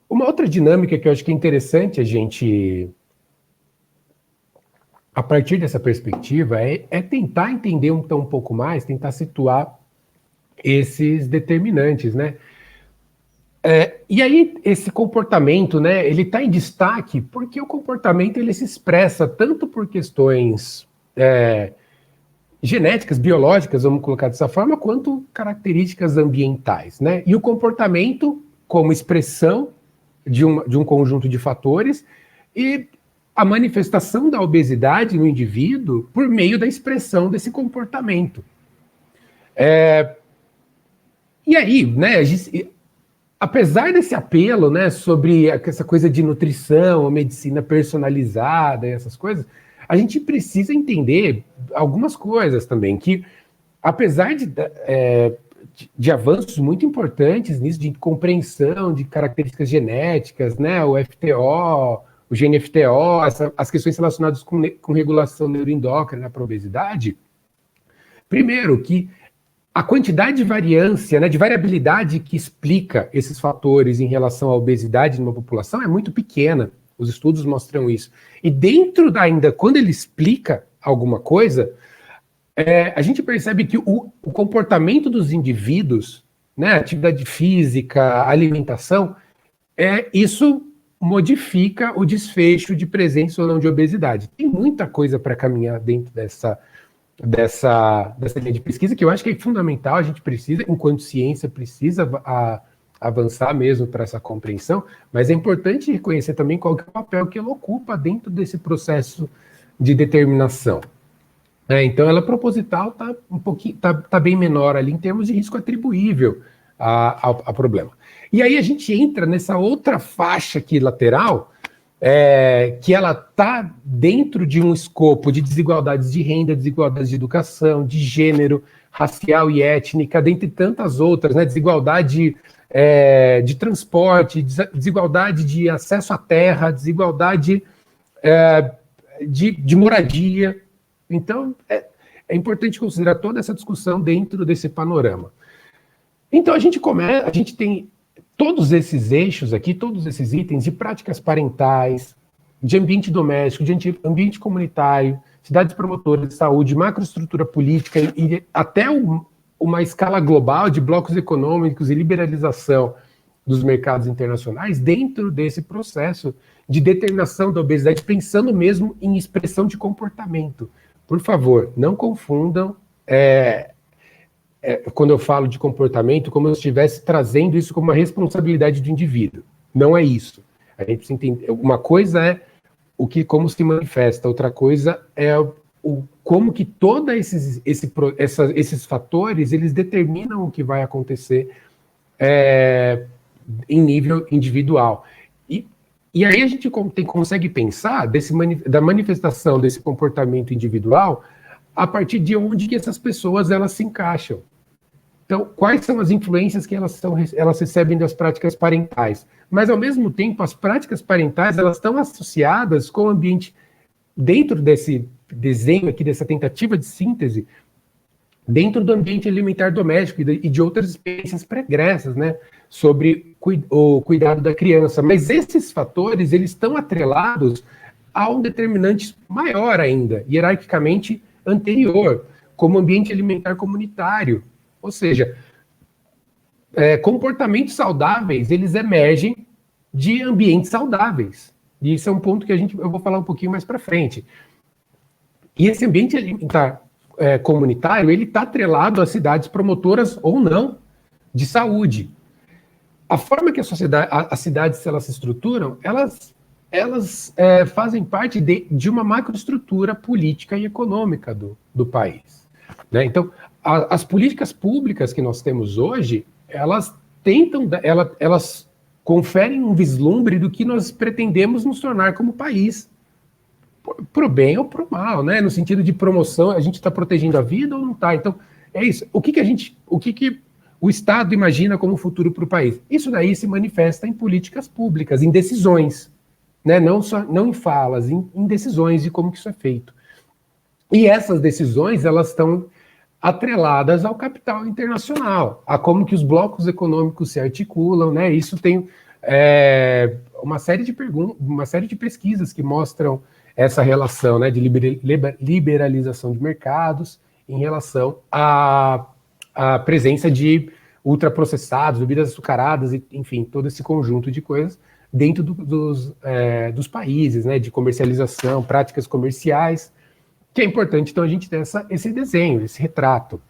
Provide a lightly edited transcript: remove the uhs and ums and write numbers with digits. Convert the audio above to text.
Uma outra dinâmica que eu acho que é interessante a gente, a partir dessa perspectiva, é tentar entender um pouco mais, tentar situar esses determinantes, né? E aí, esse comportamento, né, ele está em destaque porque o comportamento ele se expressa tanto por questões genéticas, biológicas, vamos colocar dessa forma, quanto características ambientais, né? E o comportamento como expressão de um conjunto de fatores e a manifestação da obesidade no indivíduo por meio da expressão desse comportamento. E aí, né, apesar desse apelo, né, sobre essa coisa de nutrição, a medicina personalizada, essas coisas, a gente precisa entender algumas coisas também, que apesar de avanços muito importantes nisso, de compreensão de características genéticas, né, o FTO, o GNFTO, as questões relacionadas com regulação neuroendócrina para a obesidade, primeiro que a quantidade de variância, né, de variabilidade que explica esses fatores em relação à obesidade numa população é muito pequena. Os estudos mostram isso. E dentro ainda, quando ele explica alguma coisa, a gente percebe que o comportamento dos indivíduos, né, atividade física, alimentação, isso modifica o desfecho de presença ou não de obesidade. Tem muita coisa para caminhar dentro dessa linha de pesquisa, que eu acho que é fundamental, a gente precisa, enquanto ciência, precisa avançar mesmo para essa compreensão, mas é importante reconhecer também qual que é o papel que ela ocupa dentro desse processo de determinação. Então, ela proposital está um pouquinho, tá bem menor ali em termos de risco atribuível ao problema. E aí a gente entra nessa outra faixa aqui lateral, que ela está dentro de um escopo de desigualdades de renda, desigualdades de educação, de gênero, racial e étnica, dentre tantas outras, né? Desigualdade de transporte, desigualdade de acesso à terra, desigualdade de moradia. Então, é importante considerar toda essa discussão dentro desse panorama. Então, a gente tem todos esses eixos aqui, todos esses itens de práticas parentais, de ambiente doméstico, de ambiente comunitário, cidades promotoras de saúde, macroestrutura política e até uma escala global de blocos econômicos e liberalização dos mercados internacionais dentro desse processo de determinação da obesidade, pensando mesmo em expressão de comportamento. Por favor, não confundam quando eu falo de comportamento, como eu estivesse trazendo isso como uma responsabilidade do indivíduo. Não é isso. A gente precisa entender. Uma coisa é como se manifesta, outra coisa é como que todos esses fatores eles determinam o que vai acontecer em nível individual. E aí a gente consegue pensar da manifestação desse comportamento individual a partir de onde que essas pessoas elas se encaixam. Então, quais são as influências que elas recebem das práticas parentais? Mas, ao mesmo tempo, as práticas parentais elas estão associadas com o ambiente, dentro desse desenho aqui, dessa tentativa de síntese, dentro do ambiente alimentar doméstico e de outras experiências pregressas, né, sobre o cuidado da criança. Mas esses fatores, eles estão atrelados a um determinante maior ainda, hierarquicamente anterior, como ambiente alimentar comunitário. Ou seja, comportamentos saudáveis, eles emergem de ambientes saudáveis. E isso é um ponto que eu vou falar um pouquinho mais para frente. E esse ambiente alimentar comunitário, ele está atrelado a cidades promotoras ou não de saúde. A forma que as cidades elas se estruturam, elas fazem parte de uma macroestrutura política e econômica do país. Né? Então, as políticas públicas que nós temos hoje, elas conferem um vislumbre do que nós pretendemos nos tornar como país, para o bem ou para o mal, né? No sentido de promoção, a gente está protegendo a vida ou não está? Então, é isso. O que o Estado imagina como futuro para o país? Isso daí se manifesta em políticas públicas, em decisões, né? Não em falas, em decisões de como que isso é feito. E essas decisões, elas estão atreladas ao capital internacional, a como que os blocos econômicos se articulam, né? Isso tem uma série de uma série de pesquisas que mostram essa relação, né, de liberalização de mercados em relação à presença de ultraprocessados, bebidas açucaradas, enfim, todo esse conjunto de coisas dentro dos países, né, de comercialização, práticas comerciais, que é importante, então, a gente ter esse desenho, esse retrato.